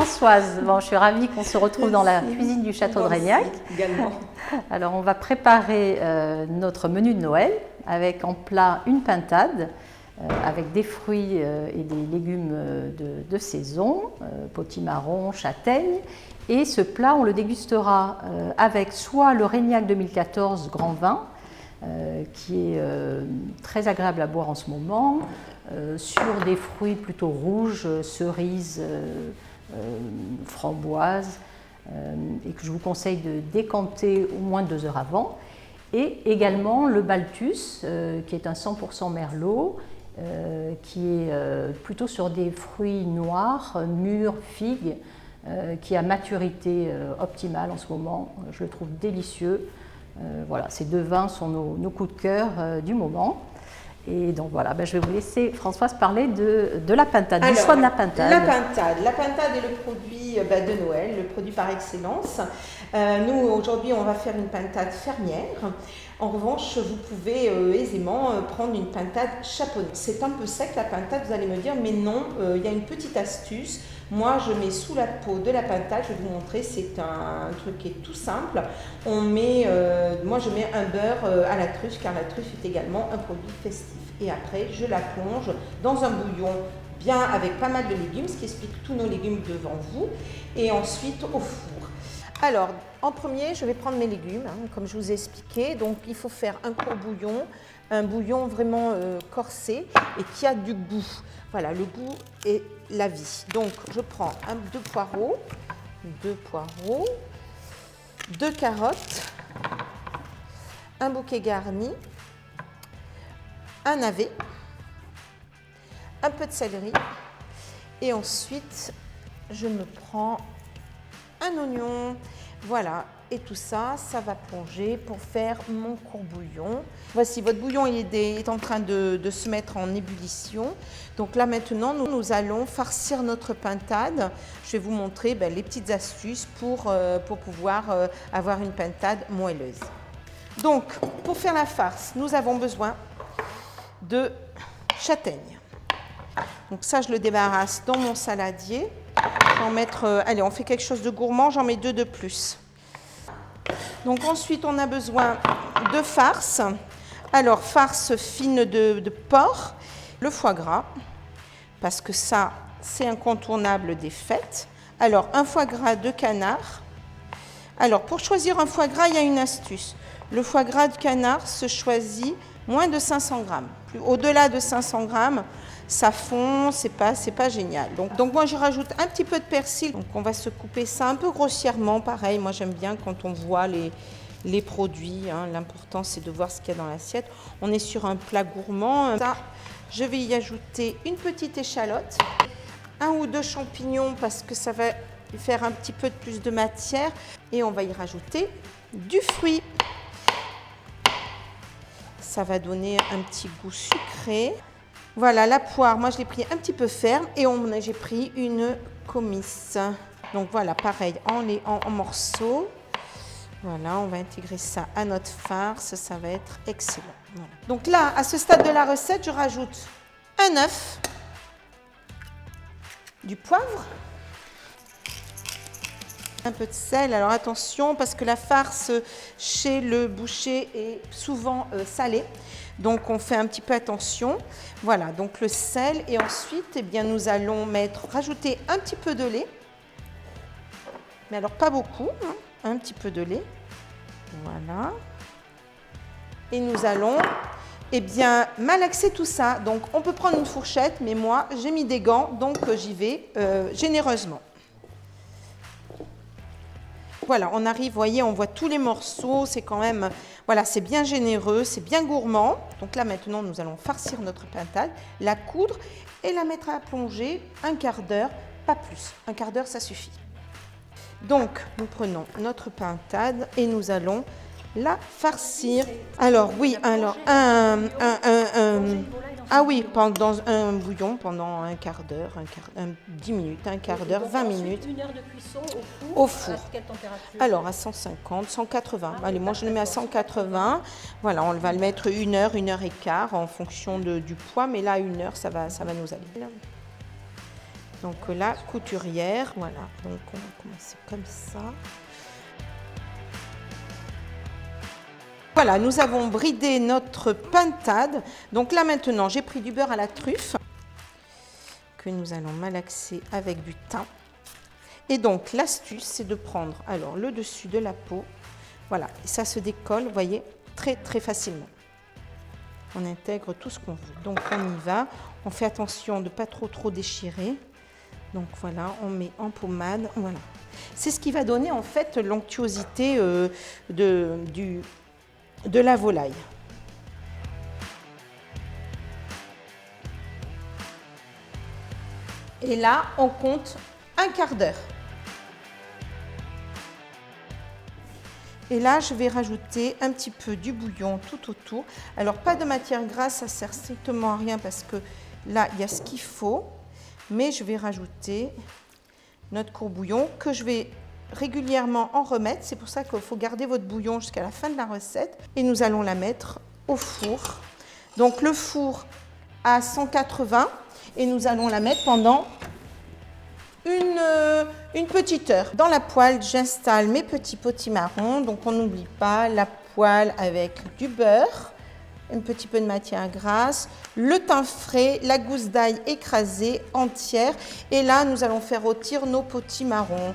Françoise. Bon, je suis ravie qu'on se retrouve dans la cuisine du château de Reignac. Également. Alors, on va préparer notre menu de Noël avec en plat une pintade avec des fruits et des légumes de saison, potimarron, châtaigne. Et ce plat, on le dégustera avec soit le Reignac 2014 Grand Vin, qui est très agréable à boire en ce moment, sur des fruits plutôt rouges, cerises, framboises, et que je vous conseille de décanter au moins 2 heures avant. Et également le Balthus, qui est un 100% merlot, qui est plutôt sur des fruits noirs, mûrs, figues, qui a maturité optimale en ce moment. Je le trouve délicieux. Voilà, ces 2 vins sont nos coups de cœur du moment. Et donc voilà, je vais vous laisser Françoise parler de la pintade, du choix de la pintade. La pintade est le produit de Noël, le produit par excellence. Nous, aujourd'hui, on va faire une pintade fermière. En revanche, vous pouvez aisément prendre une pintade chaponnée. C'est un peu sec la pintade, vous allez me dire, mais non, il y a une petite astuce. Moi, je mets sous la peau de la pintade, je vais vous montrer, c'est un truc qui est tout simple. Moi, je mets un beurre à la truffe, car la truffe est également un produit festif. Et après, je la plonge dans un bouillon bien avec pas mal de légumes, ce qui explique tous nos légumes devant vous, et ensuite au four. Alors, en premier, je vais prendre mes légumes, comme je vous ai expliqué. Donc, il faut faire un court bouillon, un bouillon vraiment corsé et qui a du goût. Voilà, le goût est la vie. Donc, je prends 2 poireaux, 2 carottes, un bouquet garni, un navet, un peu de céleri et ensuite, je me prends un oignon, voilà, et tout ça, ça va plonger pour faire mon court bouillon. Voici, votre bouillon est en train de se mettre en ébullition. Donc là maintenant, nous allons farcir notre pintade. Je vais vous montrer les petites astuces pour pouvoir avoir une pintade moelleuse. Donc, pour faire la farce, nous avons besoin de châtaigne. Donc ça, je le débarrasse dans mon saladier. En mettre, allez, on fait quelque chose de gourmand, j'en mets 2 de plus. Donc ensuite, on a besoin de farce. Alors, farce fine de porc, le foie gras, parce que ça, c'est incontournable des fêtes. Alors, un foie gras de canard. Alors, pour choisir un foie gras, il y a une astuce. Le foie gras de canard se choisit moins de 500 grammes. Au-delà de 500 grammes, ça fond, c'est pas génial. Donc moi, je rajoute un petit peu de persil. Donc on va se couper ça un peu grossièrement. Pareil, moi j'aime bien quand on voit les produits. L'important, c'est de voir ce qu'il y a dans l'assiette. On est sur un plat gourmand. Ça, je vais y ajouter une petite échalote, 1 ou 2 champignons parce que ça va faire un petit peu de plus de matière. Et on va y rajouter du fruit. Ça va donner un petit goût sucré. Voilà, la poire, moi je l'ai pris un petit peu ferme et j'ai pris une comisse. Donc voilà, pareil, en morceaux. Voilà, on va intégrer ça à notre farce, ça va être excellent. Voilà. Donc là, à ce stade de la recette, je rajoute un œuf, du poivre, un peu de sel. Alors attention, parce que la farce chez le boucher est souvent salée. Donc on fait un petit peu attention. Voilà, donc le sel et ensuite nous allons rajouter un petit peu de lait. Mais alors pas beaucoup, un petit peu de lait. Voilà. Et nous allons malaxer tout ça. Donc on peut prendre une fourchette, mais moi j'ai mis des gants, donc j'y vais généreusement. Voilà, on arrive, vous voyez, on voit tous les morceaux, c'est quand même, voilà, c'est bien généreux, c'est bien gourmand. Donc là, maintenant, nous allons farcir notre pintade, la coudre et la mettre à plonger 1/4 d'heure, pas plus. 1/4 d'heure, ça suffit. Donc, nous prenons notre pintade et nous allons la farcir. Alors, oui, alors, ah oui, dans un bouillon pendant 1/4 d'heure, 10 minutes, 1/4 d'heure, 20 minutes. 1 heure de cuisson au four. À quelle température? Alors, à 150, 180. Allez, moi, je le mets à 180. Voilà, on va le mettre 1 heure, 1 heure et quart en fonction du poids. Mais là, 1 heure, ça va nous aller. Donc la couturière, voilà. Donc on va commencer comme ça. Voilà, nous avons bridé notre pintade. Donc là maintenant, j'ai pris du beurre à la truffe que nous allons malaxer avec du thym. Et donc l'astuce, c'est de prendre alors le dessus de la peau. Voilà, et ça se décolle, vous voyez, très très facilement. On intègre tout ce qu'on veut. Donc on y va. On fait attention de ne pas trop déchirer. Donc voilà, on met en pommade. Voilà. C'est ce qui va donner en fait l'onctuosité de la volaille. Et là, on compte un quart d'heure. Et là, je vais rajouter un petit peu du bouillon tout autour. Alors, pas de matière grasse, ça sert strictement à rien parce que là, il y a ce qu'il faut. Mais je vais rajouter notre courbouillon que je vais régulièrement en remettre. C'est pour ça qu'il faut garder votre bouillon jusqu'à la fin de la recette. Et nous allons la mettre au four. Donc, le four à 180 et nous allons la mettre pendant une petite heure. Dans la poêle, j'installe mes petits potimarrons. Donc, on n'oublie pas la poêle avec du beurre, un petit peu de matière grasse, le thym frais, la gousse d'ail écrasée entière. Et là, nous allons faire rôtir nos potimarrons.